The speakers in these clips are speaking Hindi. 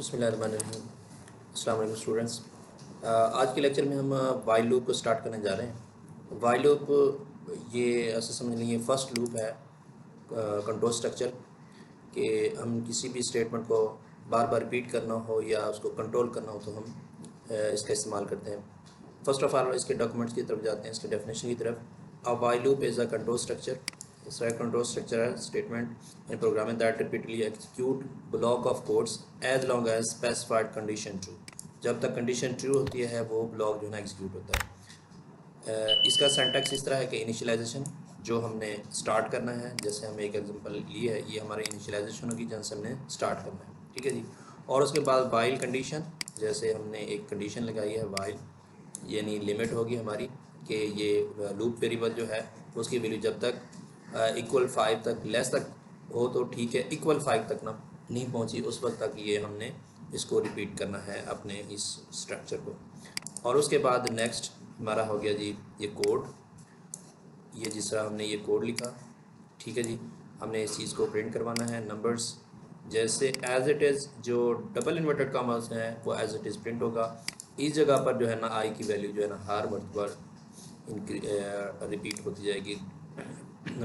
बिस्मिल्लाहिर्रहमानिर्रहीम। अस्सलाम वालेकुम स्टूडेंट्स। आज के लेक्चर में हम वाइल लूप को स्टार्ट करने जा रहे हैं। वाइल लूप ये ऐसे समझ लीजिए फर्स्ट लूप है कंट्रोल स्ट्रक्चर कि हम किसी भी स्टेटमेंट को बार बार रिपीट करना हो या उसको कंट्रोल करना हो तो हम इसका इस्तेमाल करते हैं। फर्स्ट ऑफ ऑल इसके डॉक्यूमेंट्स की तरफ जाते हैं, इसके डेफिनेशन की तरफ। A while loop is a control structure. इसका कंट्रोल स्ट्रक्चर है statement in programming that repeatedly execute block of codes as long as specified condition true. जब तक कंडीशन ट्रू होती है वो ब्लॉक जो है ना एग्जीक्यूट होता है। इसका सिंटैक्स इस तरह है कि इनिशियलाइजेशन जो हमने स्टार्ट करना है, जैसे हम एक एग्जांपल लिए है, ये हमारे इनिशियलाइजेशन होगी जहाँ से हमने स्टार्ट करना है, ठीक है जी। और उसके बाद वाइल कंडीशन, जैसे हमने एक कंडीशन लगाई है वाइल, यानी लिमिट होगी हमारी कि ये लूप वेरिएबल जो है उसकी वैल्यू जब तक इक्वल 5 तक लेस तक हो तो ठीक है, इक्वल 5 तक ना नहीं पहुंची उस वक्त तक ये हमने इसको रिपीट करना है अपने इस स्ट्रक्चर को। और उसके बाद नेक्स्ट हमारा हो गया जी ये कोड, ये जिस तरह हमने ये कोड लिखा, ठीक है जी। हमने इस चीज़ को प्रिंट करवाना है नंबर्स, जैसे एज इट इज़ जो डबल इन्वर्टेड कॉमर्स हैं वो एज इट इज़ प्रिंट होगा। इस जगह पर जो है ना आई की वैल्यू जो है ना हर मरतबा रिपीट होती जाएगी,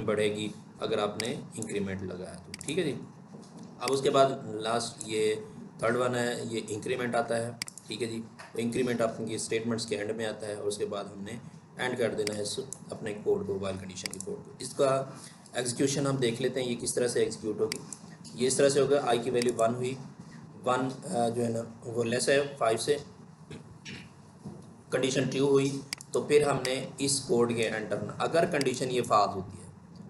बढ़ेगी अगर आपने इंक्रीमेंट लगाया तो, ठीक है जी। अब उसके बाद लास्ट ये थर्ड वन है, ये इंक्रीमेंट आता है, ठीक है जी। तो इंक्रीमेंट आपके स्टेटमेंट्स के एंड में आता है और उसके बाद हमने एंड कर देना है अपने कोड को, वाइल कंडीशन के कोड को। इसका एग्जीक्यूशन हम देख लेते हैं ये किस तरह से एग्जीक्यूट होगी। ये इस तरह से होगा, आई की वैल्यू 1 हुई, 1 जो है ना वो लेस है 5 से, कंडीशन ट्रू हुई, तो फिर हमने इस कोड के एंटर, अगर कंडीशन ये फाल्स होती है,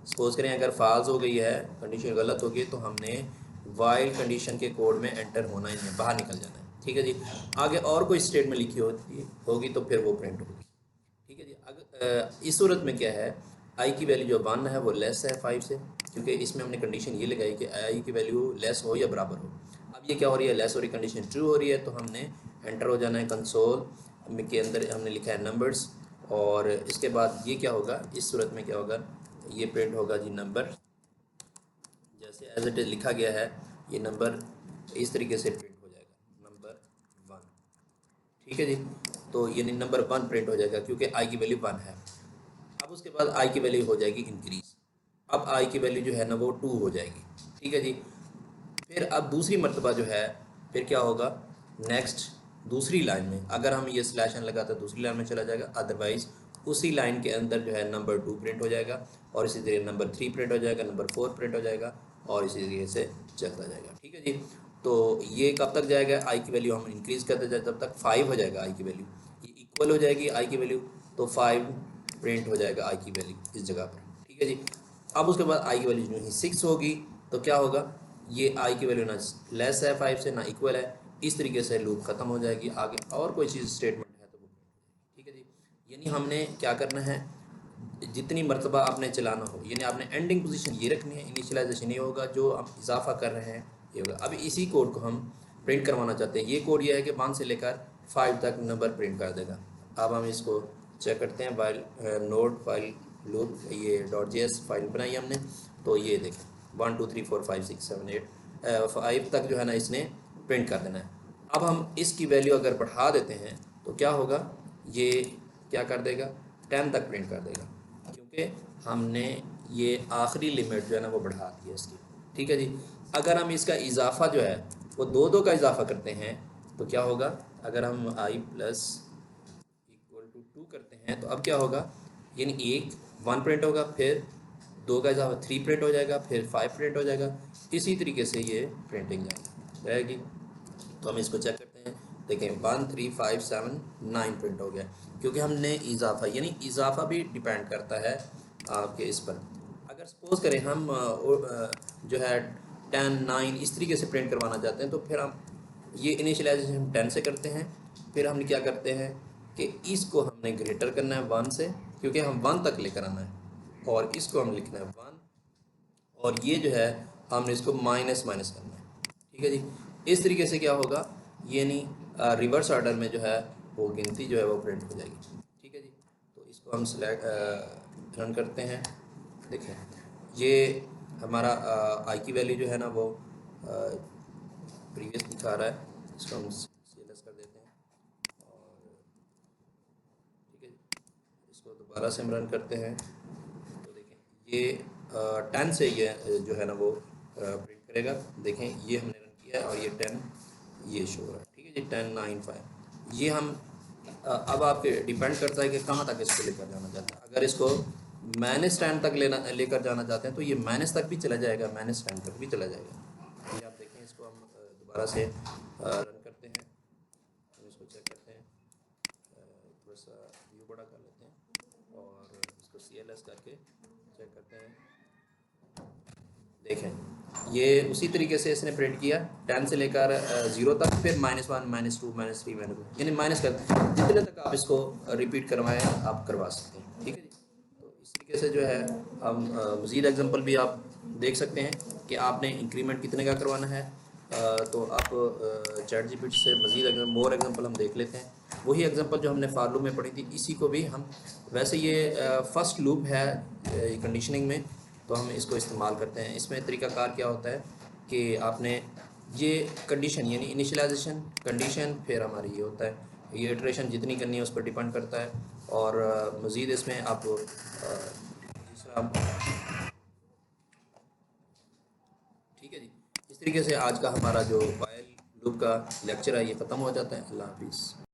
सपोज करें अगर फाल्स हो गई है, कंडीशन गलत हो गई, तो हमने वाइल कंडीशन के कोड में एंटर होना ही है, बाहर निकल जाना है, ठीक है जी। आगे और कोई स्टेटमेंट लिखी होगी तो फिर वो प्रिंट होगी, ठीक है जी। अगर इस सूरत में क्या है, आई की वैल्यू जो 1 है वो लेस है 5 से, क्योंकि इसमें हमने कंडीशन ये लगाई कि आई की वैल्यू लेस हो या बराबर हो। अब ये क्या हो रही है, लेस हो रही है, कंडीशन ट्रू हो रही है, तो हमने एंटर हो जाना है कंसोल के अंदर, हमने लिखा है नंबर्स। और इसके बाद ये क्या होगा, इस सूरत में क्या होगा, ये प्रिंट होगा जी नंबर, जैसे एज इट इज़ लिखा गया है, ये नंबर इस तरीके से प्रिंट हो जाएगा, नंबर 1, ठीक है जी। तो यानी नंबर 1 प्रिंट हो जाएगा क्योंकि आई की वैल्यू 1 है। अब उसके बाद आई की वैल्यू हो जाएगी इंक्रीज, अब आई की वैल्यू जो है ना वो 2 हो जाएगी, ठीक है जी। फिर अब दूसरी मरतबा जो है, फिर क्या होगा, नेक्स्ट दूसरी लाइन में अगर हम ये स्लैश एन लगाते हैं दूसरी लाइन में चला जाएगा, अदरवाइज उसी लाइन के अंदर जो है नंबर 2 प्रिंट हो जाएगा, और इसी तरीके नंबर 3 प्रिंट हो जाएगा, नंबर 4 प्रिंट हो जाएगा, और इसी तरीके से चलता जाएगा, ठीक है जी। तो ये कब तक जाएगा, आई की वैल्यू हम इंक्रीज़ करते जाए तब तक 5 हो जाएगा आई की वैल्यू, ये इक्वल हो जाएगी आई की वैल्यू, तो 5 प्रिंट हो जाएगा आई की वैल्यू इस जगह पर, ठीक है जी। अब उसके बाद आई की वैल्यू जो है 6 होगी, तो क्या होगा, ये आई की वैल्यू ना लेस है 5 से ना इक्वल है, इस तरीके से लूप ख़त्म हो जाएगी। आगे और कोई चीज़ स्टेटमेंट है तो वो, ठीक है जी। यानी हमने क्या करना है, जितनी मरतबा आपने चलाना हो, यानी आपने एंडिंग पोजीशन ये रखनी है, इनिशियलाइजेशन ये होगा, जो आप इजाफा कर रहे हैं ये होगा। अभी इसी कोड को हम प्रिंट करवाना चाहते हैं, ये कोड ये है कि 1 से लेकर 5 तक नंबर प्रिंट कर देगा। अब हम इसको चेक करते हैं, वाइल नोड फाइल लूप, ये .js फाइल बनाई हमने, तो ये देखें 1 2 3 4 5 6 7 8 5 तक जो है ना इसने प्रिंट कर देना है। अब हम इसकी वैल्यू अगर बढ़ा देते हैं तो क्या होगा, ये क्या कर देगा, 10 तक प्रिंट कर देगा, क्योंकि हमने ये आखिरी लिमिट जो है ना वो बढ़ा दी है इसकी, ठीक है जी। अगर हम इसका इजाफा जो है वो 2 का इजाफा करते हैं तो क्या होगा, अगर हम आई प्लस इक्वल टू 2 करते हैं तो अब क्या होगा, यानी 1 प्रिंट होगा, फिर 2 का इजाफा 3 प्रिंट हो जाएगा, फिर 5 प्रिंट हो जाएगा, इसी तरीके से ये प्रिंटिंग रहेगी। तो हम इसको चेक करते हैं, देखें 1 3 5 7 9 प्रिंट हो गया, क्योंकि हमने इजाफा, यानी इजाफा भी डिपेंड करता है आपके इस पर। अगर सपोज़ करें हम जो है 10 9 इस तरीके से प्रिंट करवाना चाहते हैं, तो फिर हम ये इनिशियलाइजेशन हम 10 से करते हैं, फिर हम क्या करते हैं कि इसको हमने ग्रेटर करना है 1 से, क्योंकि हम 1 तक लेकर आना है, और इसको हम लिखना है 1, और ये जो है हमने इसको माइनस माइनस करना है, ठीक है जी। इस तरीके से क्या होगा, यानी रिवर्स ऑर्डर में जो है वो गिनती जो है वो प्रिंट हो जाएगी, ठीक है जी। तो इसको हम सेलेक्ट रन करते हैं, देखें ये हमारा आई की वैल्यू जो है ना वो प्रीवियस दिखा रहा है, इसको हम CLS कर देते हैं और ठीक है, इसको दोबारा से हम रन करते हैं तो देखें ये 10 से ये जो है ना वो प्रिंट करेगा। देखें ये हमने रन किया है और ये 10 ये शो हो रहा है। ठीक है जी, 1095 ये हम अब आपके डिपेंड करता है कि कहाँ तक इसको लेकर जाना चाहते हैं। अगर इसको -10 तक लेकर जाना चाहते हैं तो ये माइनस तक भी चला जाएगा, -10 तक भी चला जाएगा। ये आप देखें, इसको हम दोबारा से रन करते हैं, हम इसको चेक करते हैं, थोड़ा सा व्यू बड़ा कर लेते हैं और इसको CLS करके चेक करते हैं। देखें ये उसी तरीके से इसने प्रिंट किया 10 से लेकर 0 तक, फिर -1 -2 -3 यानी माइनस कर जितने तक आप इसको रिपीट करवाएं आप करवा सकते हैं। ठीक है जी, तो इस तरीके से जो है हम मज़ीद एग्जांपल भी आप देख सकते हैं कि आपने इंक्रीमेंट कितने का करवाना है। तो आप ChatGPT से मज़ीद मोर एग्जांपल हम देख लेते हैं। वही एग्जांपल जो हमने फॉर लूप में पढ़ी थी इसी को भी हम, वैसे ये फर्स्ट लूप है कंडीशनिंग में, तो हम इसको इस्तेमाल करते हैं। इसमें तरीक़ाकार क्या होता है कि आपने ये कंडीशन यानी इनिशियलाइजेशन कंडीशन, फिर हमारी ये होता है ये इटरेशन जितनी करनी है उस पर डिपेंड करता है। और मज़ीद इसमें आप दूसरा, ठीक है जी, इस तरीके से आज का हमारा जो वाइल लूप का लेक्चर है ये ख़त्म हो जाता है। अल्लाह हाफिज़।